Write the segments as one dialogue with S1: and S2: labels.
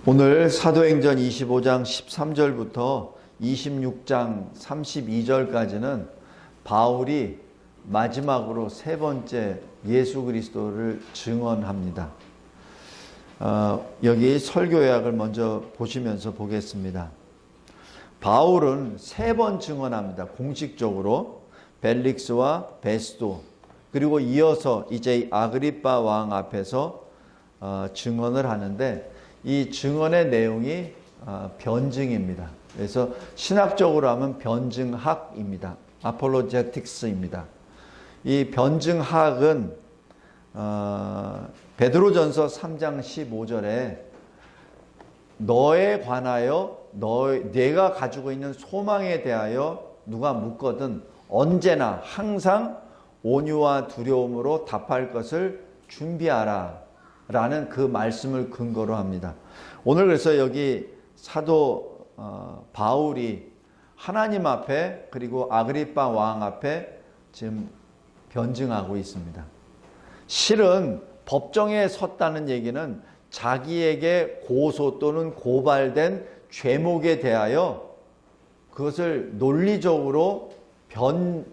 S1: 오늘 사도행전 25장 13절부터 26장 32절까지는 바울이 마지막으로 세 번째 예수 그리스도를 증언합니다. 여기 설교 요약을 먼저 보시면서 보겠습니다. 바울은 세 번 증언합니다. 공식적으로 벨릭스와 베스도, 그리고 이어서 이제 아그리빠 왕 앞에서 증언을 하는데, 이 증언의 내용이 변증입니다. 그래서 신학적으로 하면 변증학입니다. 아폴로제틱스입니다. 이 변증학은 베드로전서 3장 15절에 너에 관하여 내가 가지고 있는 소망에 대하여 누가 묻거든 언제나 항상 온유와 두려움으로 답할 것을 준비하라 라는 그 말씀을 근거로 합니다. 오늘 그래서 여기 사도 바울이 하나님 앞에 그리고 아그리빠 왕 앞에 지금 변증하고 있습니다. 실은 법정에 섰다는 얘기는 자기에게 고소 또는 고발된 죄목에 대하여 그것을 논리적으로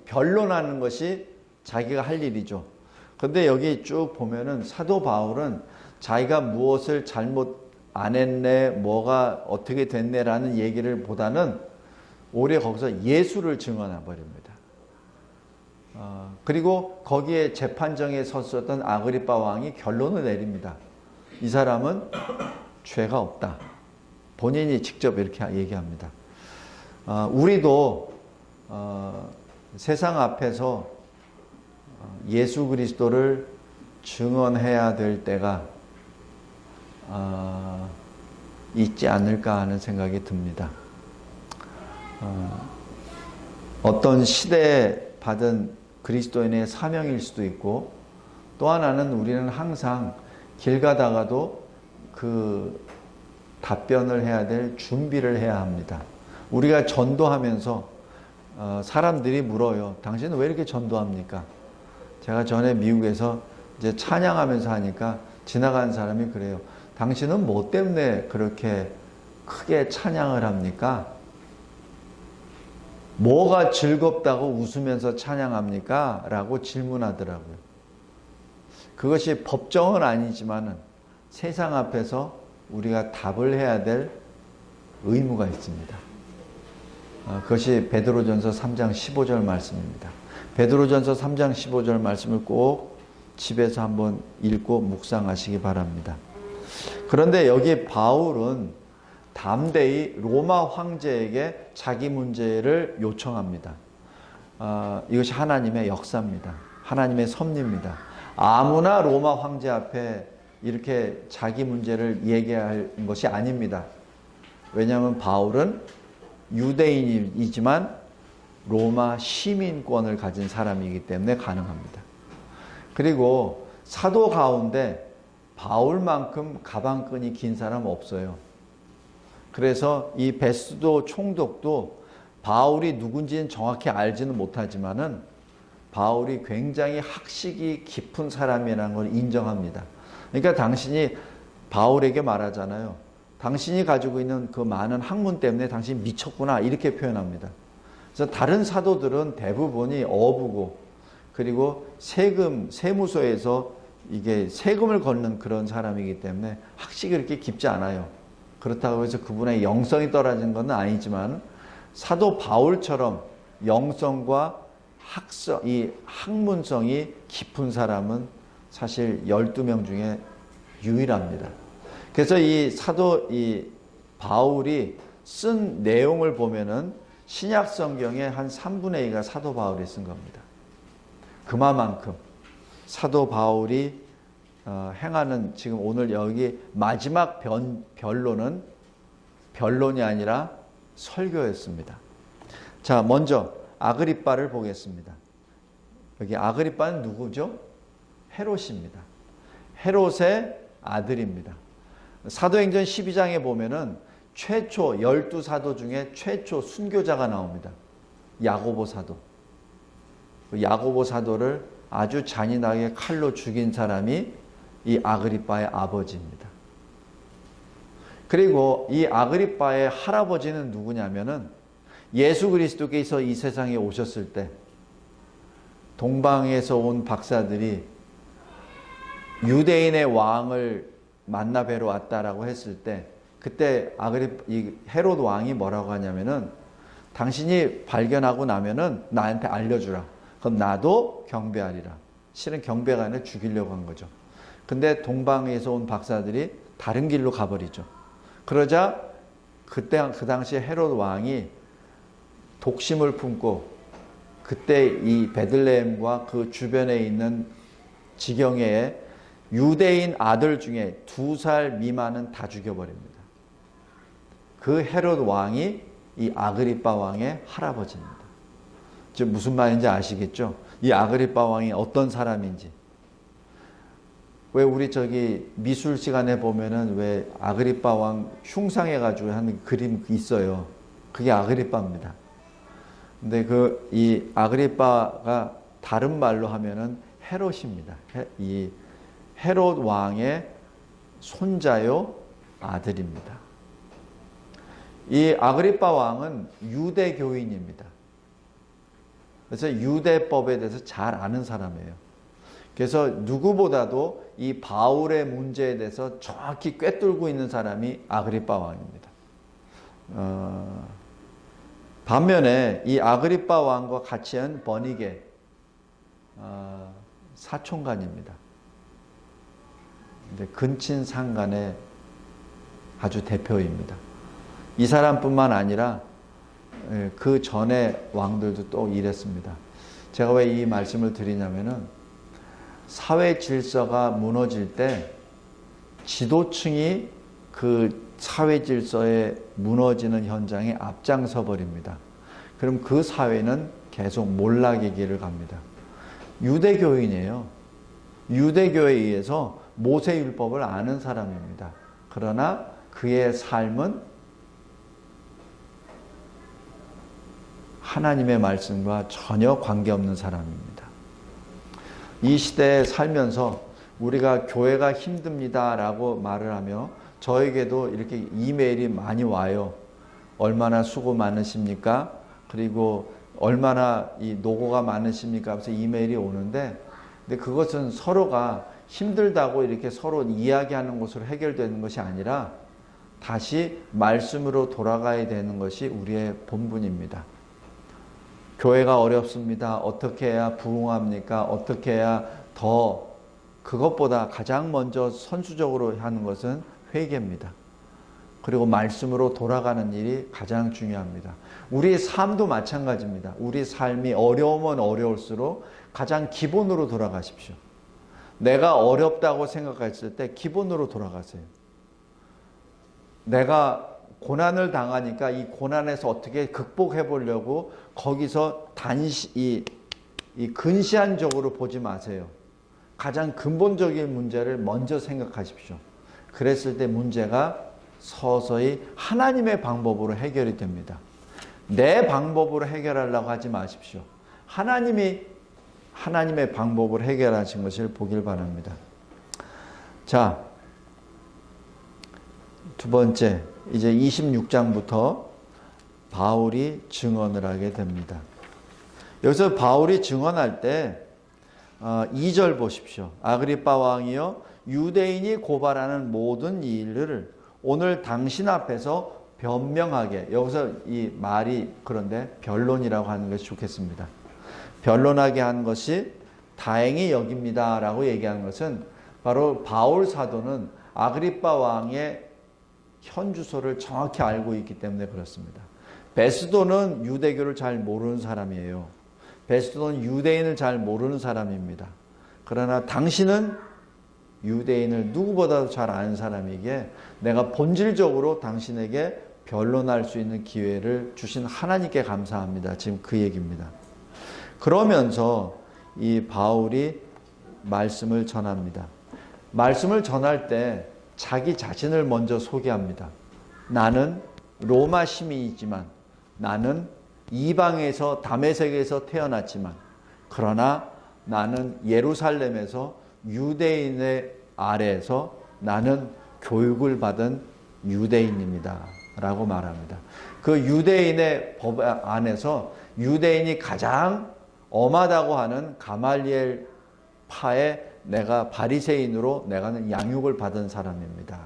S1: 변론하는 것이 자기가 할 일이죠. 근데 여기 쭉 보면은 사도 바울은 자기가 무엇을 잘못 안 했네, 뭐가 어떻게 됐네라는 얘기를 보다는 오히려 거기서 예수를 증언해 버립니다. 그리고 거기에 재판정에 섰었던 아그리빠 왕이 결론을 내립니다. 이 사람은 죄가 없다. 본인이 직접 이렇게 얘기합니다. 우리도 세상 앞에서 예수 그리스도를 증언해야 될 때가 있지 않을까 하는 생각이 듭니다. 어떤 시대에 받은 그리스도인의 사명일 수도 있고, 또 하나는 우리는 항상 길 가다가도 그 답변을 해야 될 준비를 해야 합니다. 우리가 전도하면서 사람들이 물어요. 당신은 왜 이렇게 전도합니까? 제가 전에 미국에서 이제 찬양하면서 하니까 지나가는 사람이 그래요. 당신은 뭐 때문에 그렇게 크게 찬양을 합니까? 뭐가 즐겁다고 웃으면서 찬양합니까? 라고 질문하더라고요. 그것이 법정은 아니지만은 세상 앞에서 우리가 답을 해야 될 의무가 있습니다. 그것이 베드로전서 3장 15절 말씀입니다. 베드로전서 3장 15절 말씀을 꼭 집에서 한번 읽고 묵상하시기 바랍니다. 그런데 여기 바울은 담대히 로마 황제에게 자기 문제를 요청합니다. 이것이 하나님의 역사입니다. 하나님의 섭리입니다. 아무나 로마 황제 앞에 이렇게 자기 문제를 얘기할 것이 아닙니다. 왜냐하면 바울은 유대인이지만 로마 시민권을 가진 사람이기 때문에 가능합니다. 그리고 사도 가운데 바울만큼 가방끈이 긴 사람 없어요. 그래서 이 베스도 총독도 바울이 누군지는 정확히 알지는 못하지만은 바울이 굉장히 학식이 깊은 사람이라는 걸 인정합니다. 그러니까 당신이 바울에게 말하잖아요. 당신이 가지고 있는 그 많은 학문 때문에 당신이 미쳤구나, 이렇게 표현합니다. 그래서 다른 사도들은 대부분이 어부고, 그리고 세무소에서 이게 세금을 걷는 그런 사람이기 때문에 학식이 그렇게 깊지 않아요. 그렇다고 해서 그분의 영성이 떨어진 건 아니지만 사도 바울처럼 영성과 이 학문성이 깊은 사람은 사실 12명 중에 유일합니다. 그래서 이 바울이 쓴 내용을 보면은 신약 성경의 한 3분의 2가 사도 바울이 쓴 겁니다. 그만큼 사도 바울이 행하는, 지금 오늘 여기 마지막 변론은 변론이 아니라 설교였습니다. 자, 먼저 아그리빠를 보겠습니다. 여기 아그리빠는 누구죠? 헤롯입니다. 헤롯의 아들입니다. 사도행전 12장에 보면은 최초 12사도 중에 최초 순교자가 나옵니다. 야고보 사도. 야고보 사도를 아주 잔인하게 칼로 죽인 사람이 이 아그리빠의 아버지입니다. 그리고 이 아그리빠의 할아버지는 누구냐면은 예수 그리스도께서 이 세상에 오셨을 때 동방에서 온 박사들이 유대인의 왕을 만나 뵈러 왔다라고 했을 때 그때 이 헤롯 왕이 뭐라고 하냐면은 당신이 발견하고 나면은 나한테 알려주라. 그럼 나도 경배하리라. 실은 경배가 아니라 죽이려고 한 거죠. 근데 동방에서 온 박사들이 다른 길로 가버리죠. 그러자 그때 그 당시에 헤롯 왕이 독심을 품고 그때 이 베들레헴과 그 주변에 있는 지경에 유대인 아들 중에 2살 미만은 다 죽여버립니다. 그 헤롯 왕이 이 아그리빠 왕의 할아버지입니다. 지금 무슨 말인지 아시겠죠? 이 아그리빠 왕이 어떤 사람인지. 왜 우리 저기 미술 시간에 보면은 왜 아그리빠 왕 흉상해가지고 하는 그림 있어요. 그게 아그리빠입니다. 근데 이 아그리빠가 다른 말로 하면은 헤롯입니다. 이 헤롯 왕의 손자요 아들입니다. 이 아그리빠 왕은 유대교인입니다. 그래서 유대법에 대해서 잘 아는 사람이에요. 그래서 누구보다도 이 바울의 문제에 대해서 정확히 꿰뚫고 있는 사람이 아그리빠 왕입니다. 반면에 이 아그리빠 왕과 같이 한 버니게 사촌간입니다. 근데 근친상간의 아주 대표입니다. 이 사람뿐만 아니라 그 전에 왕들도 또 이랬습니다. 제가 왜 이 말씀을 드리냐면은 사회 질서가 무너질 때 지도층이 그 사회 질서에 무너지는 현장에 앞장서 버립니다. 그럼 그 사회는 계속 몰락의 길을 갑니다. 유대교인이에요. 유대교에 의해서 모세율법을 아는 사람입니다. 그러나 그의 삶은 하나님의 말씀과 전혀 관계없는 사람입니다. 이 시대에 살면서 우리가 교회가 힘듭니다 라고 말을 하며 저에게도 이렇게 이메일이 많이 와요. 얼마나 수고 많으십니까? 그리고 얼마나 이 노고가 많으십니까? 하면서 이메일이 오는데 근데 그것은 서로가 힘들다고 이렇게 서로 이야기하는 것으로 해결되는 것이 아니라 다시 말씀으로 돌아가야 되는 것이 우리의 본분입니다. 교회가 어렵습니다. 어떻게 해야 부흥합니까? 어떻게 해야 더 그것보다 가장 먼저 선수적으로 하는 것은 회개입니다. 그리고 말씀으로 돌아가는 일이 가장 중요합니다. 우리의 삶도 마찬가지입니다. 우리 삶이 어려우면 어려울수록 가장 기본으로 돌아가십시오. 내가 어렵다고 생각했을 때 기본으로 돌아가세요. 내가 고난을 당하니까 이 고난에서 어떻게 극복해 보려고 거기서 근시안적으로 보지 마세요. 가장 근본적인 문제를 먼저 생각하십시오. 그랬을 때 문제가 서서히 하나님의 방법으로 해결이 됩니다. 내 방법으로 해결하려고 하지 마십시오. 하나님의 방법으로 해결하신 것을 보길 바랍니다. 자, 두 번째, 이제 26장부터 바울이 증언을 하게 됩니다. 여기서 바울이 증언할 때 2절 보십시오. 아그리빠 왕이여 유대인이 고발하는 모든 이 일을 오늘 당신 앞에서 변명하게. 여기서 이 말이 그런데 변론이라고 하는 것이 좋겠습니다. 변론하게 한 것이 다행히 여깁니다 라고 얘기하는 것은 바로 바울 사도는 아그리빠 왕의 현 주소를 정확히 알고 있기 때문에 그렇습니다. 베스도는 유대교를 잘 모르는 사람이에요. 베스도는 유대인을 잘 모르는 사람입니다. 그러나 당신은 유대인을 누구보다도 잘 아는 사람이기에 내가 본질적으로 당신에게 변론할 수 있는 기회를 주신 하나님께 감사합니다. 지금 그 얘기입니다. 그러면서 이 바울이 말씀을 전합니다. 말씀을 전할 때 자기 자신을 먼저 소개합니다. 나는 로마 시민이지만 나는 이방에서 다메섹에서 태어났지만 그러나 나는 예루살렘에서 유대인의 아래에서 나는 교육을 받은 유대인입니다 라고 말합니다. 그 유대인의 법 안에서 유대인이 가장 엄하다고 하는 가말리엘 파에 내가 바리새인으로 내가는 양육을 받은 사람입니다.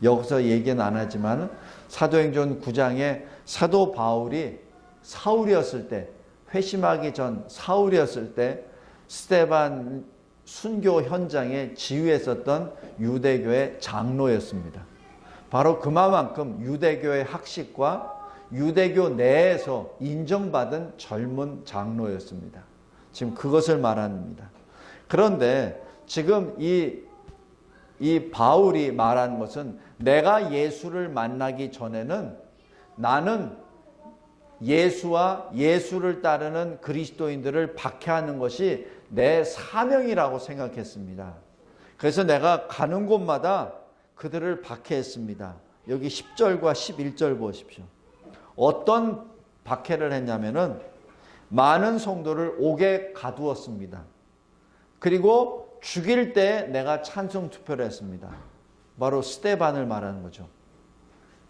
S1: 여기서 얘기는 안 하지만 사도행전 9장에 사도 바울이 사울이었을 때, 회심하기 전 사울이었을 때 스데반 순교 현장에 지휘했었던 유대교의 장로였습니다. 바로 그만큼 유대교의 학식과 유대교 내에서 인정받은 젊은 장로였습니다. 지금 그것을 말합니다. 그런데 지금 이 바울이 말하는 것은 내가 예수를 만나기 전에는 나는 예수와 예수를 따르는 그리스도인들을 박해하는 것이 내 사명이라고 생각했습니다. 그래서 내가 가는 곳마다 그들을 박해했습니다. 여기 10절과 11절 보십시오. 어떤 박해를 했냐면은 많은 성도를 옥에 가두었습니다. 그리고 죽일 때 내가 찬송 투표를 했습니다. 바로 스데반을 말하는 거죠.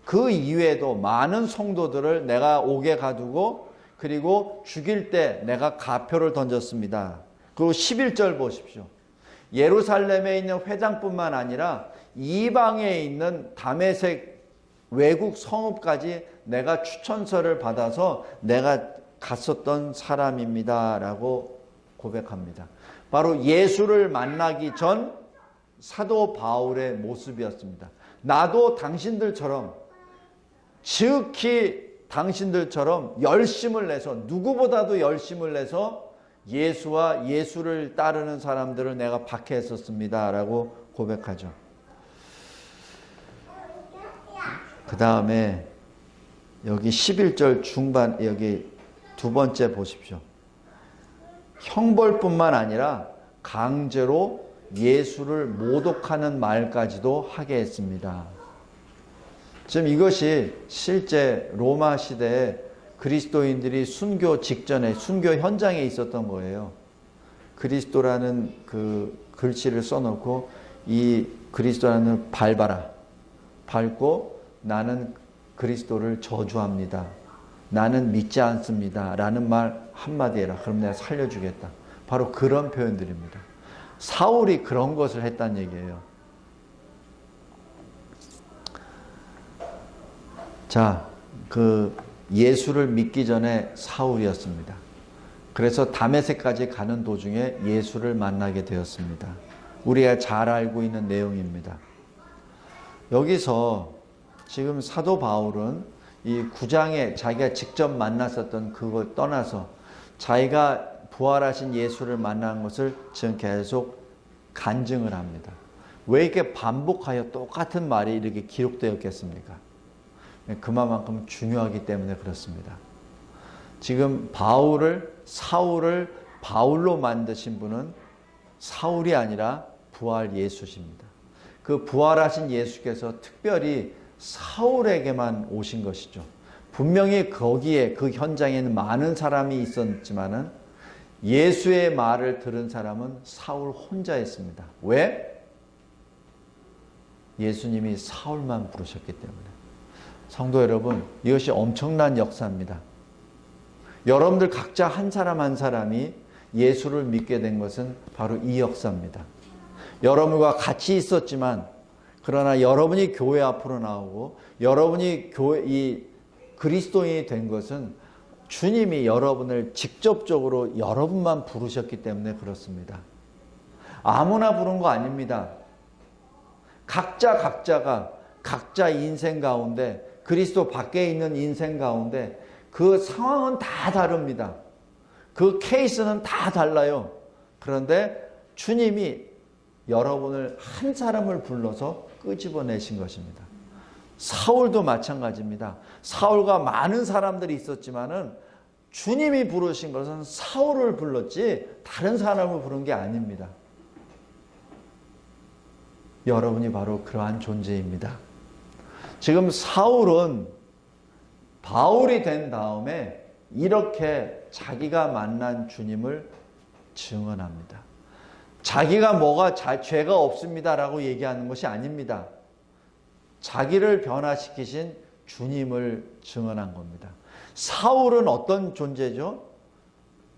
S1: 그 이외에도 많은 성도들을 내가 옥에 가두고 그리고 죽일 때 내가 가표를 던졌습니다. 그리고 11절 보십시오. 예루살렘에 있는 회당뿐만 아니라 이방에 있는 다메섹 외국 성읍까지 내가 추천서를 받아서 내가 갔었던 사람입니다 라고 고백합니다. 바로 예수를 만나기 전 사도 바울의 모습이었습니다. 나도 당신들처럼 지극히 당신들처럼 열심을 내서 누구보다도 열심을 내서 예수와 예수를 따르는 사람들을 내가 박해했었습니다 라고 고백하죠. 그 다음에 여기 11절 중반 여기 두 번째 보십시오. 형벌뿐만 아니라 강제로 예수를 모독하는 말까지도 하게 했습니다. 지금 이것이 실제 로마 시대에 그리스도인들이 순교 직전에 순교 현장에 있었던 거예요. 그리스도라는 그 글씨를 써놓고 이 그리스도라는 밟아라. 밟고 나는 그리스도를 저주합니다. 나는 믿지 않습니다. 라는 말 한마디 해라. 그럼 내가 살려주겠다. 바로 그런 표현들입니다. 사울이 그런 것을 했다는 얘기예요. 자, 그 예수를 믿기 전에 사울이었습니다. 그래서 다메섹까지 가는 도중에 예수를 만나게 되었습니다. 우리가 잘 알고 있는 내용입니다. 여기서 지금 사도 바울은 이 9장에 자기가 직접 만났었던 그걸 떠나서 자기가 부활하신 예수를 만난 것을 지금 계속 간증을 합니다. 왜 이렇게 반복하여 똑같은 말이 이렇게 기록되었겠습니까? 그만큼 중요하기 때문에 그렇습니다. 지금 사울을 바울로 만드신 분은 사울이 아니라 부활 예수십니다. 그 부활하신 예수께서 특별히 사울에게만 오신 것이죠. 분명히 거기에 그 현장에는 많은 사람이 있었지만은 예수의 말을 들은 사람은 사울 혼자였습니다. 왜? 예수님이 사울만 부르셨기 때문에. 성도 여러분, 이것이 엄청난 역사입니다. 여러분들 각자 한 사람 한 사람이 예수를 믿게 된 것은 바로 이 역사입니다. 여러분과 같이 있었지만 그러나 여러분이 교회 앞으로 나오고 여러분이 이 그리스도인이 된 것은 주님이 여러분을 직접적으로 여러분만 부르셨기 때문에 그렇습니다. 아무나 부른 거 아닙니다. 각자가 각자 인생 가운데 그리스도 밖에 있는 인생 가운데 그 상황은 다 다릅니다. 그 케이스는 다 달라요. 그런데 주님이 여러분을 한 사람을 불러서 끄집어내신 것입니다. 사울도 마찬가지입니다. 사울과 많은 사람들이 있었지만은 주님이 부르신 것은 사울을 불렀지 다른 사람을 부른 게 아닙니다. 여러분이 바로 그러한 존재입니다. 지금 사울은 바울이 된 다음에 이렇게 자기가 만난 주님을 증언합니다. 자기가 죄가 없습니다라고 얘기하는 것이 아닙니다. 자기를 변화시키신 주님을 증언한 겁니다. 사울은 어떤 존재죠?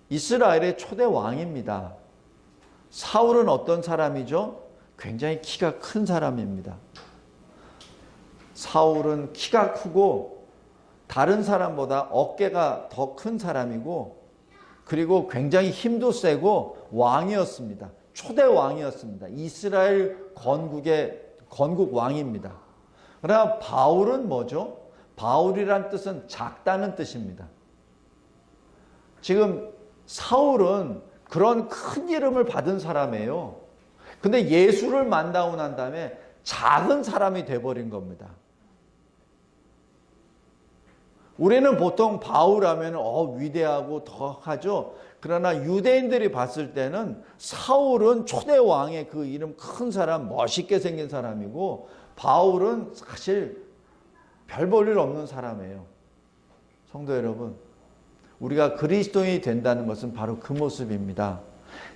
S1: 이스라엘의 초대 왕입니다. 사울은 어떤 사람이죠? 굉장히 키가 큰 사람입니다. 사울은 키가 크고 다른 사람보다 어깨가 더 큰 사람이고, 그리고 굉장히 힘도 세고 왕이었습니다. 초대 왕이었습니다. 이스라엘 건국 왕입니다. 그러나 바울은 뭐죠? 바울이란 뜻은 작다는 뜻입니다. 지금 사울은 그런 큰 이름을 받은 사람이에요. 근데 예수를 만나고 난 다음에 작은 사람이 돼버린 겁니다. 우리는 보통 바울 하면 위대하고 덕하죠. 그러나 유대인들이 봤을 때는 사울은 초대 왕의 그 이름 큰 사람, 멋있게 생긴 사람이고, 바울은 사실 별 볼 일 없는 사람이에요. 성도 여러분, 우리가 그리스도인이 된다는 것은 바로 그 모습입니다.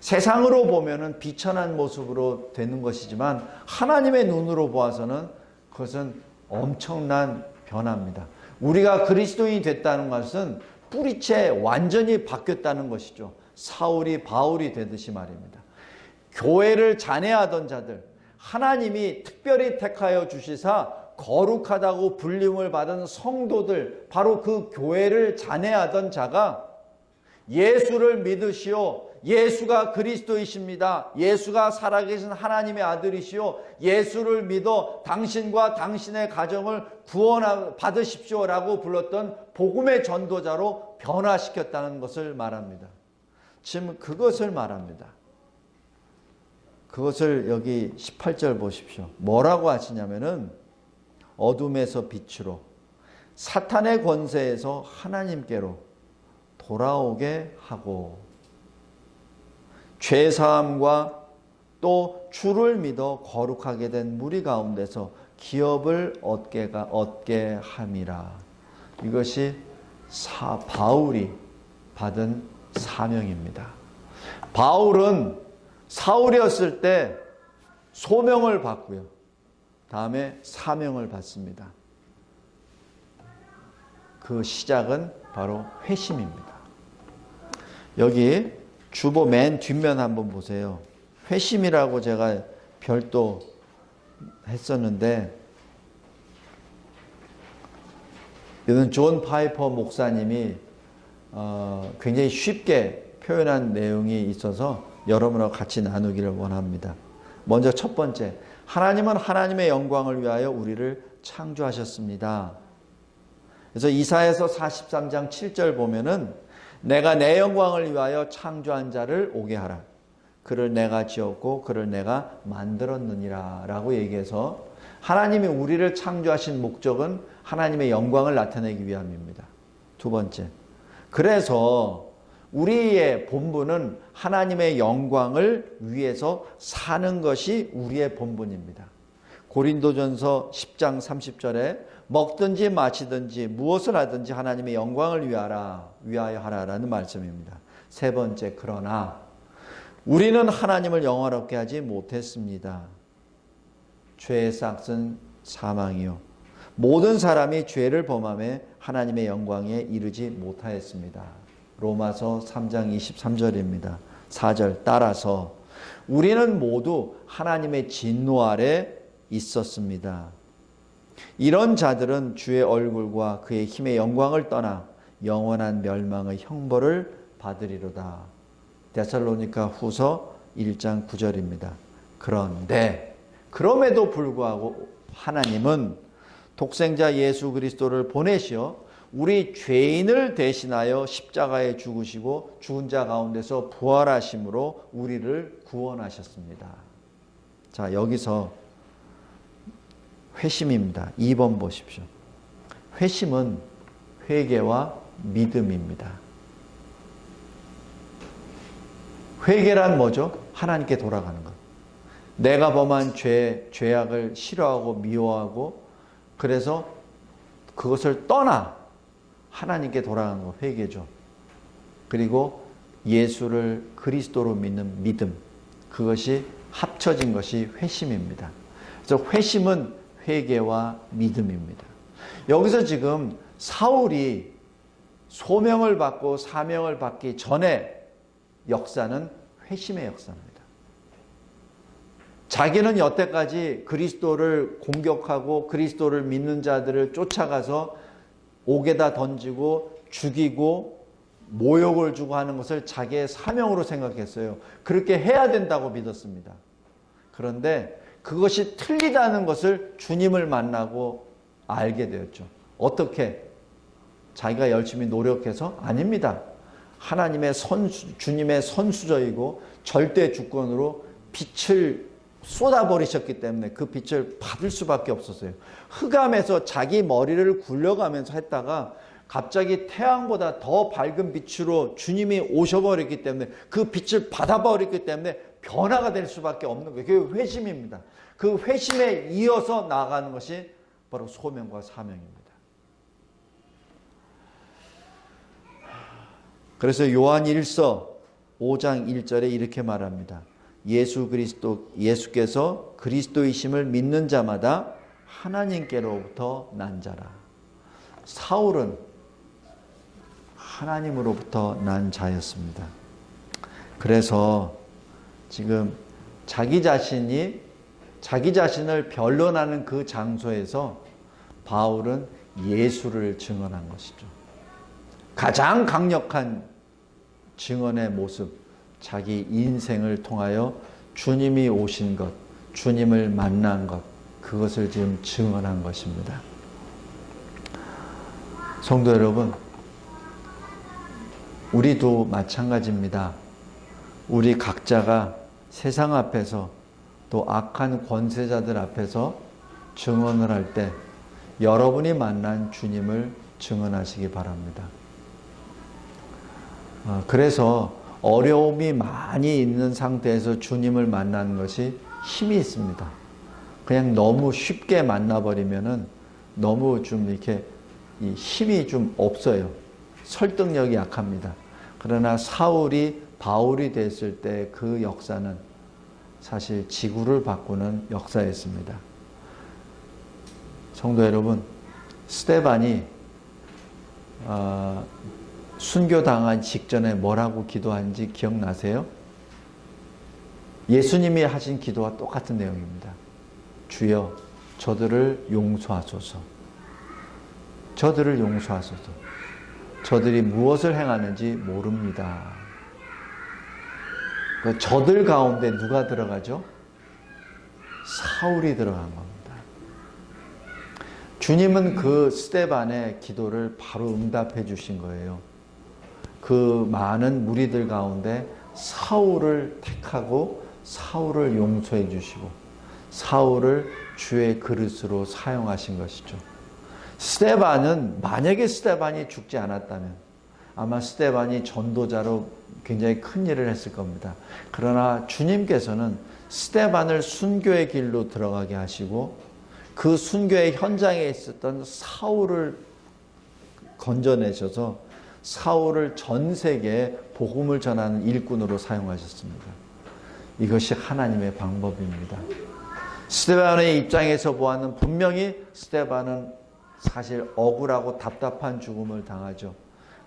S1: 세상으로 보면은 비천한 모습으로 되는 것이지만 하나님의 눈으로 보아서는 그것은 엄청난 변화입니다. 우리가 그리스도인이 됐다는 것은 뿌리채 완전히 바뀌었다는 것이죠. 사울이 바울이 되듯이 말입니다. 교회를 잔해하던 자들, 하나님이 특별히 택하여 주시사 거룩하다고 불림을 받은 성도들, 바로 그 교회를 잔해하던 자가 예수를 믿으시오, 예수가 그리스도이십니다, 예수가 살아계신 하나님의 아들이시오, 예수를 믿어 당신과 당신의 가정을 구원받으십시오 라고 불렀던 복음의 전도자로 변화시켰다는 것을 말합니다. 지금 그것을 말합니다. 그것을 여기 18절 보십시오. 뭐라고 하시냐면은 어둠에서 빛으로, 사탄의 권세에서 하나님께로 돌아오게 하고, 죄사함과 또 주를 믿어 거룩하게 된 무리 가운데서 기업을 얻게 함이라. 이것이 바울이 받은 사명입니다. 바울은 사울이었을 때 소명을 받고요, 다음에 사명을 받습니다. 그 시작은 바로 회심입니다. 여기 주보 맨 뒷면 한번 보세요. 회심이라고 제가 별도 했었는데, 이건 존 파이퍼 목사님이 굉장히 쉽게 표현한 내용이 있어서 여러분하고 같이 나누기를 원합니다. 먼저 첫 번째, 하나님은 하나님의 영광을 위하여 우리를 창조하셨습니다. 그래서 이사야서 43장 7절 보면은 내가 내 영광을 위하여 창조한 자를 오게 하라. 그를 내가 지었고 그를 내가 만들었느니라 라고 얘기해서, 하나님이 우리를 창조하신 목적은 하나님의 영광을 나타내기 위함입니다. 두 번째, 그래서 우리의 본분은 하나님의 영광을 위해서 사는 것이 우리의 본분입니다. 고린도전서 10장 30절에 먹든지 마시든지 무엇을 하든지 하나님의 영광을 위하여 하라라는 말씀입니다. 세 번째, 그러나 우리는 하나님을 영화롭게 하지 못했습니다. 죄의 싹은 사망이요, 모든 사람이 죄를 범하며 하나님의 영광에 이르지 못하였습니다. 로마서 3장 23절입니다. 4절 따라서 우리는 모두 하나님의 진노 아래 있었습니다. 이런 자들은 주의 얼굴과 그의 힘의 영광을 떠나 영원한 멸망의 형벌을 받으리로다. 데살로니가 후서 1장 9절입니다. 그런데 그럼에도 불구하고 하나님은 독생자 예수 그리스도를 보내시어 우리 죄인을 대신하여 십자가에 죽으시고 죽은 자 가운데서 부활하심으로 우리를 구원하셨습니다. 자, 여기서 회심입니다. 2번 보십시오. 회심은 회개와 믿음입니다. 회개란 뭐죠? 하나님께 돌아가는 것. 내가 범한 죄악을 싫어하고 미워하고, 그래서 그것을 떠나 하나님께 돌아가는 거 회개죠. 그리고 예수를 그리스도로 믿는 믿음, 그것이 합쳐진 것이 회심입니다. 그래서 회심은 회개와 믿음입니다. 여기서 지금 사울이 소명을 받고 사명을 받기 전에 역사는 회심의 역사입니다. 자기는 여태까지 그리스도를 공격하고 그리스도를 믿는 자들을 쫓아가서 옥에다 던지고 죽이고 모욕을 주고 하는 것을 자기의 사명으로 생각했어요. 그렇게 해야 된다고 믿었습니다. 그런데 그것이 틀리다는 것을 주님을 만나고 알게 되었죠. 어떻게? 자기가 열심히 노력해서? 아닙니다. 하나님의 주님의 선수저이고 절대 주권으로 빛을 쏟아버리셨기 때문에 그 빛을 받을 수밖에 없었어요. 흑암에서 자기 머리를 굴려가면서 했다가 갑자기 태양보다 더 밝은 빛으로 주님이 오셔버렸기 때문에 그 빛을 받아버렸기 때문에 변화가 될 수밖에 없는 거예요. 그게 회심입니다. 그 회심에 이어서 나아가는 것이 바로 소명과 사명입니다. 그래서 요한 1서 5장 1절에 이렇게 말합니다. 예수께서 그리스도이심을 믿는 자마다 하나님께로부터 난 자라. 사울은 하나님으로부터 난 자였습니다. 그래서 지금 자기 자신을 변론하는 그 장소에서 바울은 예수를 증언한 것이죠. 가장 강력한 증언의 모습, 자기 인생을 통하여 주님이 오신 것, 주님을 만난 것, 그것을 지금 증언한 것입니다. 성도 여러분, 우리도 마찬가지입니다. 우리 각자가 세상 앞에서 또 악한 권세자들 앞에서 증언을 할 때 여러분이 만난 주님을 증언하시기 바랍니다. 그래서 어려움이 많이 있는 상태에서 주님을 만나는 것이 힘이 있습니다. 그냥 너무 쉽게 만나버리면은 너무 좀 이렇게 힘이 좀 없어요. 설득력이 약합니다. 그러나 사울이 바울이 됐을 때 그 역사는 사실 지구를 바꾸는 역사였습니다. 성도 여러분, 스데반이 순교당한 직전에 뭐라고 기도한지 기억나세요? 예수님이 하신 기도와 똑같은 내용입니다. 주여, 저들을 용서하소서. 저들을 용서하소서. 저들이 무엇을 행하는지 모릅니다. 저들 가운데 누가 들어가죠? 사울이 들어간 겁니다. 주님은 그 스데반의 기도를 바로 응답해 주신 거예요. 그 많은 무리들 가운데 사울을 택하고 사울을 용서해 주시고 사울을 주의 그릇으로 사용하신 것이죠. 스데반은 만약에 스데반이 죽지 않았다면 아마 스데반이 전도자로 굉장히 큰 일을 했을 겁니다. 그러나 주님께서는 스데반을 순교의 길로 들어가게 하시고 그 순교의 현장에 있었던 사울을 건져내셔서 사울을 전 세계에 복음을 전하는 일꾼으로 사용하셨습니다. 이것이 하나님의 방법입니다. 스데반의 입장에서 보아는 분명히 스데반은 사실 억울하고 답답한 죽음을 당하죠.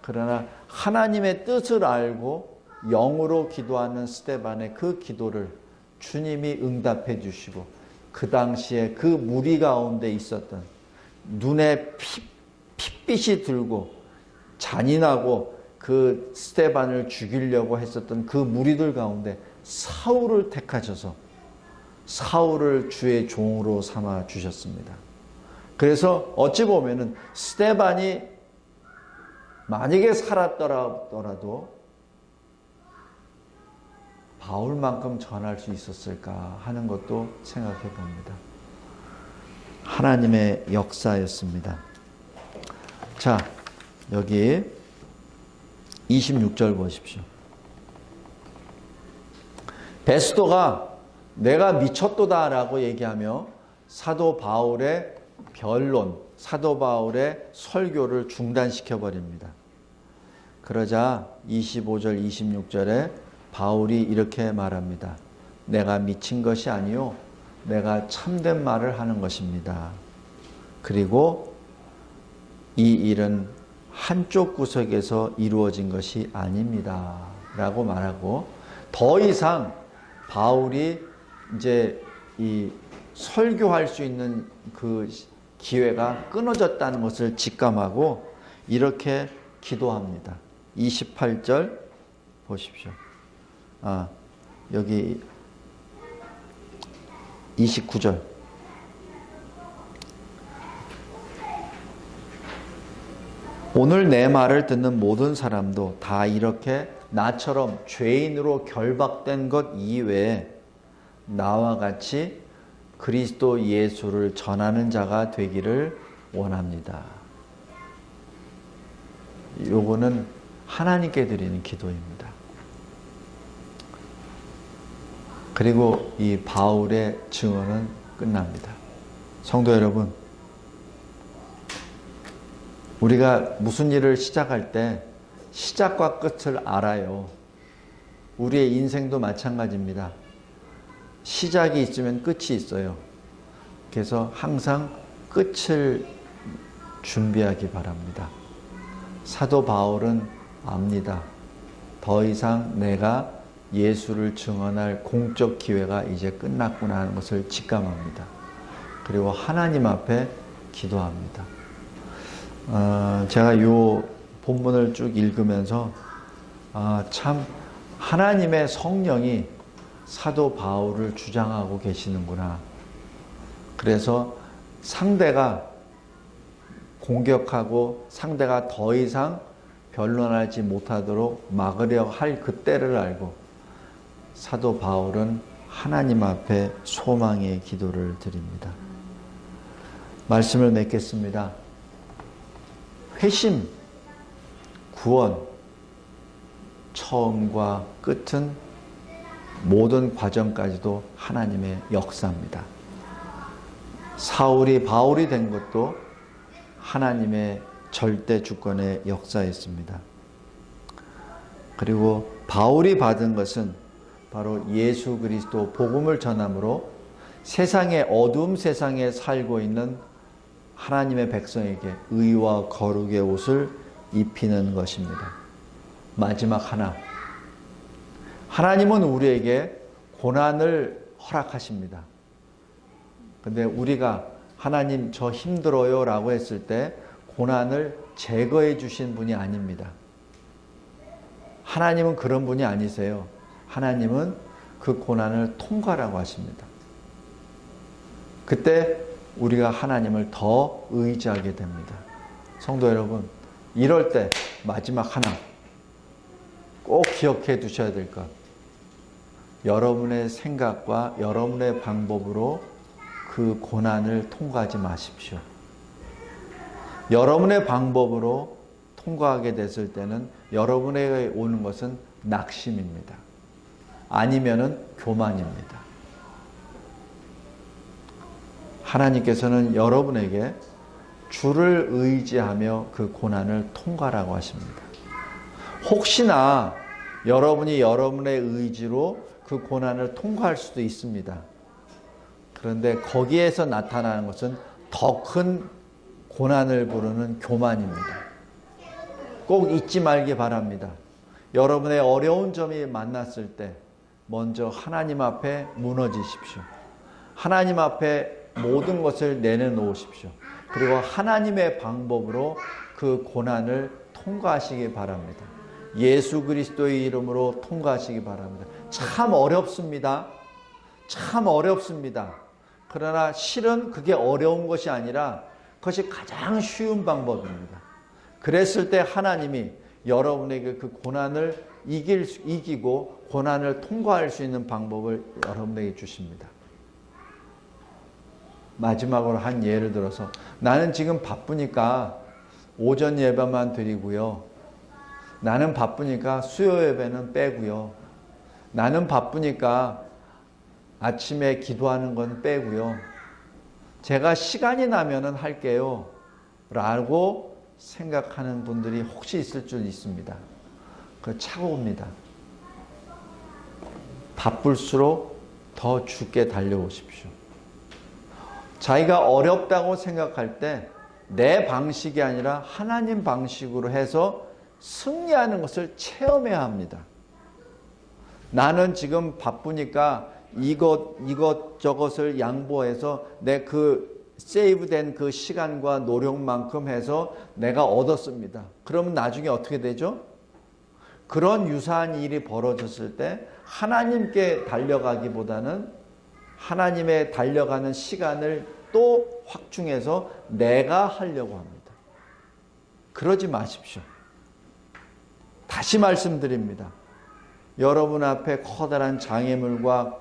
S1: 그러나 하나님의 뜻을 알고 영으로 기도하는 스데반의 그 기도를 주님이 응답해 주시고 그 당시에 그 무리 가운데 있었던 눈에 핏빛이 들고 잔인하고 그 스데반을 죽이려고 했었던 그 무리들 가운데 사울을 택하셔서 사울을 주의 종으로 삼아 주셨습니다. 그래서 어찌 보면은 스데반이 만약에 살았더라도 바울만큼 전할 수 있었을까 하는 것도 생각해 봅니다. 하나님의 역사였습니다. 자, 여기 26절 보십시오. 베스도가 내가 미쳤도다 라고 얘기하며 사도 바울의 변론, 사도 바울의 설교를 중단시켜 버립니다. 그러자 25절 26절에 바울이 이렇게 말합니다. 내가 미친 것이 아니요 내가 참된 말을 하는 것입니다. 그리고 이 일은 한쪽 구석에서 이루어진 것이 아닙니다. 라고 말하고, 더 이상 바울이 이제 이 설교할 수 있는 그 기회가 끊어졌다는 것을 직감하고 이렇게 기도합니다. 28절 보십시오. 여기 29절. 오늘 내 말을 듣는 모든 사람도 다 이렇게 나처럼 죄인으로 결박된 것 이외에 나와 같이 그리스도 예수를 전하는 자가 되기를 원합니다. 요거는 하나님께 드리는 기도입니다. 그리고 이 바울의 증언은 끝납니다. 성도 여러분, 우리가 무슨 일을 시작할 때 시작과 끝을 알아요. 우리의 인생도 마찬가지입니다. 시작이 있으면 끝이 있어요. 그래서 항상 끝을 준비하기 바랍니다. 사도 바울은 압니다. 더 이상 내가 예수를 증언할 공적 기회가 이제 끝났구나 하는 것을 직감합니다. 그리고 하나님 앞에 기도합니다. 제가 이 본문을 쭉 읽으면서 참 하나님의 성령이 사도 바울을 주장하고 계시는구나. 그래서 상대가 공격하고 상대가 더 이상 변론하지 못하도록 막으려 할 그때를 알고 사도 바울은 하나님 앞에 소망의 기도를 드립니다. 말씀을 맺겠습니다. 회심, 구원, 처음과 끝은 모든 과정까지도 하나님의 역사입니다. 사울이 바울이 된 것도 하나님의 절대 주권의 역사였습니다. 그리고 바울이 받은 것은 바로 예수 그리스도 복음을 전함으로 세상의 어두움 세상에 살고 있는 하나님의 백성에게 의와 거룩의 옷을 입히는 것입니다. 마지막 하나, 하나님은 우리에게 고난을 허락하십니다. 근데 우리가 하나님 저 힘들어요 라고 했을 때 고난을 제거해 주신 분이 아닙니다. 하나님은 그런 분이 아니세요. 하나님은 그 고난을 통과라고 하십니다. 그때 우리가 하나님을 더 의지하게 됩니다. 성도 여러분, 이럴 때 마지막 하나 꼭 기억해 두셔야 될 것. 여러분의 생각과 여러분의 방법으로 그 고난을 통과하지 마십시오. 여러분의 방법으로 통과하게 됐을 때는 여러분에게 오는 것은 낙심입니다. 아니면은 교만입니다. 하나님께서는 여러분에게 주를 의지하며 그 고난을 통과하라고 하십니다. 혹시나 여러분이 여러분의 의지로 그 고난을 통과할 수도 있습니다. 그런데 거기에서 나타나는 것은 더 큰 고난을 부르는 교만입니다. 꼭 잊지 말기 바랍니다. 여러분의 어려운 점이 만났을 때 먼저 하나님 앞에 무너지십시오. 하나님 앞에 모든 것을 내려놓으십시오. 그리고 하나님의 방법으로 그 고난을 통과하시기 바랍니다. 예수 그리스도의 이름으로 통과하시기 바랍니다. 참 어렵습니다. 참 어렵습니다. 그러나 실은 그게 어려운 것이 아니라 그것이 가장 쉬운 방법입니다. 그랬을 때 하나님이 여러분에게 그 고난을 이기고 고난을 통과할 수 있는 방법을 여러분에게 주십니다. 마지막으로 한 예를 들어서 나는 지금 바쁘니까 오전 예배만 드리고요. 나는 바쁘니까 수요 예배는 빼고요. 나는 바쁘니까 아침에 기도하는 건 빼고요. 제가 시간이 나면은 할게요. 라고 생각하는 분들이 혹시 있을 줄 있습니다. 그 차고입니다. 바쁠수록 더 죽게 달려오십시오. 자기가 어렵다고 생각할 때 내 방식이 아니라 하나님 방식으로 해서 승리하는 것을 체험해야 합니다. 나는 지금 바쁘니까 이것저것을 양보해서 내 그 세이브된 그 시간과 노력만큼 해서 내가 얻었습니다. 그러면 나중에 어떻게 되죠? 그런 유사한 일이 벌어졌을 때 하나님께 달려가기보다는 하나님의 달려가는 시간을 또 확충해서 내가 하려고 합니다. 그러지 마십시오. 다시 말씀드립니다. 여러분 앞에 커다란 장애물과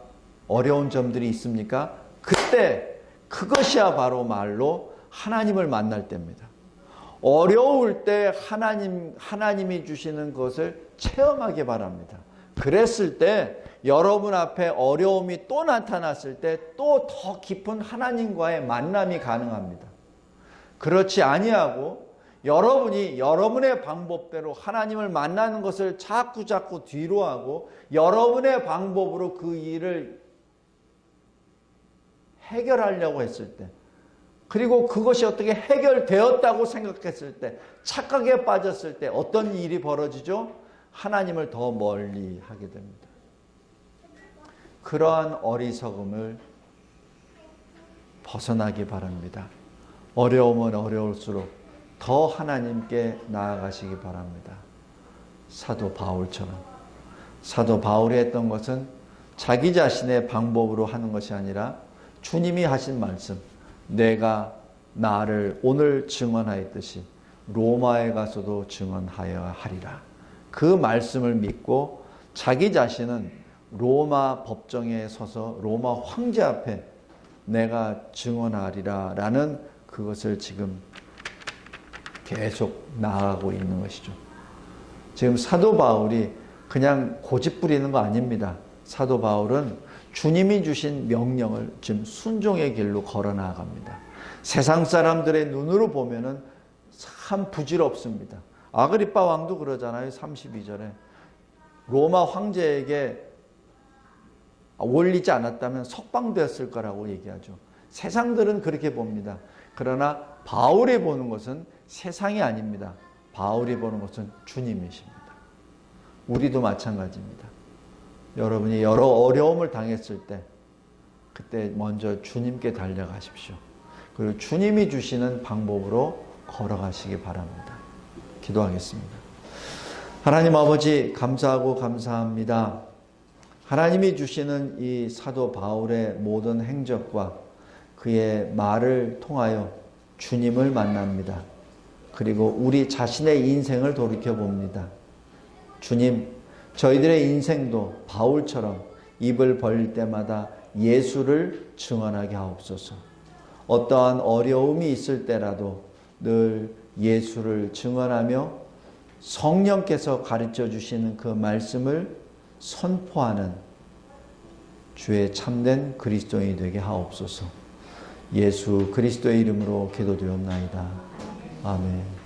S1: 어려운 점들이 있습니까? 그때 그것이야 바로 말로 하나님을 만날 때입니다. 어려울 때 하나님이 주시는 것을 체험하기 바랍니다. 그랬을 때 여러분 앞에 어려움이 또 나타났을 때 또 더 깊은 하나님과의 만남이 가능합니다. 그렇지 아니하고 여러분이 여러분의 방법대로 하나님을 만나는 것을 자꾸 뒤로 하고 여러분의 방법으로 그 일을 해결하려고 했을 때, 그리고 그것이 어떻게 해결되었다고 생각했을 때, 착각에 빠졌을 때 어떤 일이 벌어지죠? 하나님을 더 멀리 하게 됩니다. 그러한 어리석음을 벗어나기 바랍니다. 어려우면 어려울수록 더 하나님께 나아가시기 바랍니다. 사도 바울처럼. 사도 바울이 했던 것은 자기 자신의 방법으로 하는 것이 아니라 주님이 하신 말씀, 내가 나를 오늘 증언하였듯이 로마에 가서도 증언하여야 하리라. 그 말씀을 믿고 자기 자신은 로마 법정에 서서 로마 황제 앞에 내가 증언하리라 라는 그것을 지금 계속 나아가고 있는 것이죠. 지금 사도 바울이 그냥 고집 부리는 거 아닙니다. 사도 바울은 주님이 주신 명령을 지금 순종의 길로 걸어 나아갑니다. 세상 사람들의 눈으로 보면은 참 부질없습니다. 아그리빠 왕도 그러잖아요. 32절에 로마 황제에게 올리지 않았다면 석방되었을 거라고 얘기하죠. 세상들은 그렇게 봅니다. 그러나 바울이 보는 것은 세상이 아닙니다. 바울이 보는 것은 주님이십니다. 우리도 마찬가지입니다. 여러분이 여러 어려움을 당했을 때 그때 먼저 주님께 달려가십시오. 그리고 주님이 주시는 방법으로 걸어가시기 바랍니다. 기도하겠습니다. 하나님 아버지 감사하고 감사합니다. 하나님이 주시는 이 사도 바울의 모든 행적과 그의 말을 통하여 주님을 만납니다. 그리고 우리 자신의 인생을 돌이켜봅니다. 주님, 저희들의 인생도 바울처럼 입을 벌릴 때마다 예수를 증언하게 하옵소서. 어떠한 어려움이 있을 때라도 늘 예수를 증언하며 성령께서 가르쳐 주시는 그 말씀을 선포하는 주의 참된 그리스도인이 되게 하옵소서. 예수 그리스도의 이름으로 기도드렸나이다. 아멘.